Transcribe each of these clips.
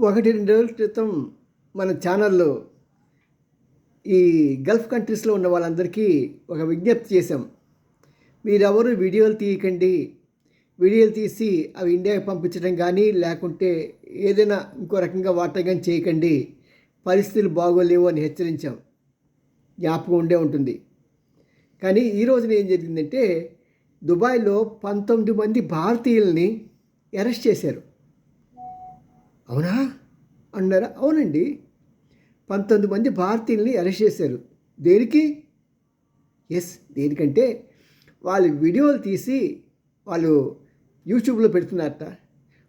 1-2 రోజుల క్రితం మన ఛానల్లో ఈ గల్ఫ్ కంట్రీస్లో ఉన్న వాళ్ళందరికీ ఒక విజ్ఞప్తి చేశాం. మీరెవరు వీడియోలు తీయకండి, వీడియోలు తీసి అవి ఇండియాకి పంపించడం కానీ లేకుంటే ఏదైనా ఇంకో రకంగా వాడటం కానీ చేయకండి, పరిస్థితులు బాగోలేవు అని హెచ్చరించాం. జ్ఞాపకం ఉండే ఉంటుంది. కానీ ఈ రోజున ఏం జరిగిందంటే దుబాయ్లో 19 మంది భారతీయుల్ని అరెస్ట్ చేశారు. అవునా అన్నారా? అవునండి, 19 మంది భారతీయుల్ని అరెస్ట్ చేశారు. దేనికి? దేనికంటే వాళ్ళు వీడియోలు తీసి వాళ్ళు యూట్యూబ్లో పెడుతున్నారట,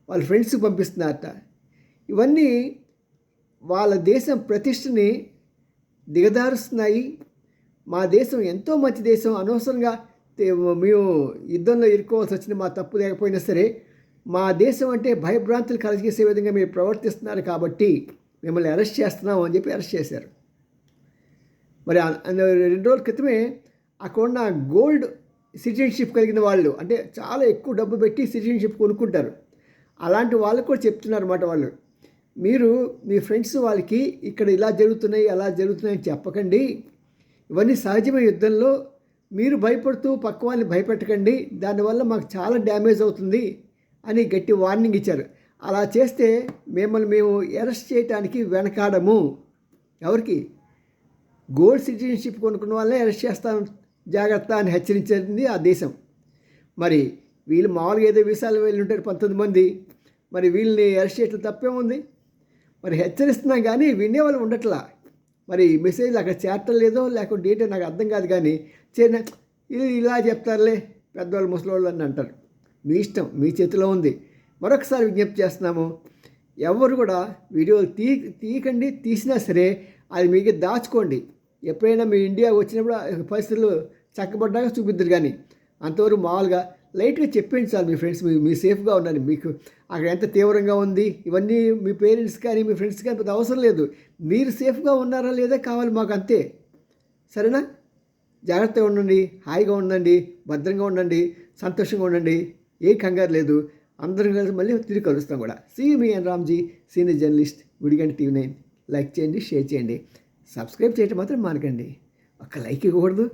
వాళ్ళ ఫ్రెండ్స్కి పంపిస్తున్నారట. ఇవన్నీ వాళ్ళ దేశం ప్రతిష్టని దిగదారుస్తున్నాయి. మా దేశం ఎంతో మంచి దేశం, అనవసరంగా మేము యుద్ధంలో ఇరుక్కోవాల్సి వచ్చింది, మా తప్పు లేకపోయినా సరే మా దేశం అంటే భయభ్రాంతులు కలిగేసే విధంగా మీరు ప్రవర్తిస్తున్నారు కాబట్టి మిమ్మల్ని అరెస్ట్ చేస్తున్నాం అని చెప్పి అరెస్ట్ చేశారు. మరి 2 రోజుల క్రితమే అక్కడున్న గోల్డ్ సిటిజన్షిప్ కలిగిన వాళ్ళు, అంటే చాలా ఎక్కువ డబ్బు పెట్టి సిటిజన్షిప్ కొనుక్కుంటారు, అలాంటి వాళ్ళకు కూడా చెప్తున్నారు అన్నమాట. వాళ్ళు మీరు మీ ఫ్రెండ్స్ వాళ్ళకి ఇక్కడ ఇలా జరుగుతున్నాయి అలా జరుగుతున్నాయని చెప్పకండి, ఇవన్నీ సహజమైన యుద్ధంలో మీరు భయపడుతూ పక్క వాళ్ళని భయపెట్టకండి, దానివల్ల మాకు చాలా డ్యామేజ్ అవుతుంది అని గట్టి వార్నింగ్ ఇచ్చారు. అలా చేస్తే మిమ్మల్ని మేము అరెస్ట్ చేయడానికి వెనకాడము. ఎవరికి? గోల్డ్ సిటిజన్షిప్ కొనుక్కున్న వాళ్ళనే అరెస్ట్ చేస్తాం, జాగ్రత్త అని హెచ్చరించింది ఆ దేశం. మరి వీళ్ళు మామూలుగా ఏదో వీసాలు వెళ్ళి ఉంటారు 19 మంది, మరి వీళ్ళని అరెస్ట్ చేయడం తప్పేముంది? మరి హెచ్చరిస్తున్నాం కానీ వినేవాళ్ళు ఉండట్లా. మరి మెసేజ్లు అక్కడ చేరటం లేదో లేకుంటే ఏంటో నాకు అర్థం కాదు. కానీ ఇది ఇలా చెప్తారులే పెద్దవాళ్ళు ముసలివాళ్ళు అని అంటారు. మీ ఇష్టం, మీ చేతిలో ఉంది. మరొకసారి విజ్ఞప్తి చేస్తున్నాము, ఎవరు కూడా వీడియోలు తీయకండి, తీసినా సరే అది మీకు దాచుకోండి. ఎప్పుడైనా మీ ఇండియా వచ్చినప్పుడు పరిస్థితులు చక్కబడ్డాక చూపిద్దరు. కానీ అంతవరకు మామూలుగా లైట్గా చెప్పేయండి చాలు. మీ ఫ్రెండ్స్ మీరు సేఫ్గా ఉండండి. మీకు అక్కడ ఎంత తీవ్రంగా ఉంది ఇవన్నీ మీ పేరెంట్స్ కానీ మీ ఫ్రెండ్స్ కానీ పెద్ద అవసరం లేదు. మీరు సేఫ్గా ఉన్నారా లేదా కావాలి మాకు, అంతే. సరేనా? జాగ్రత్తగా ఉండండి, హాయిగా ఉండండి, భద్రంగా ఉండండి, సంతోషంగా ఉండండి. ఏ కంగారు లేదు. అందరం కలిసి మళ్ళీ తిరిగి కలుస్తాం కూడా. See me and Ramji, senior journalist, Gudiganta TV9. Like చేయండి, షేర్ చేయండి, సబ్స్క్రైబ్ చేయటం మాత్రం మానకండి. ఒక్క లైక్ ఇవ్వకూడదు.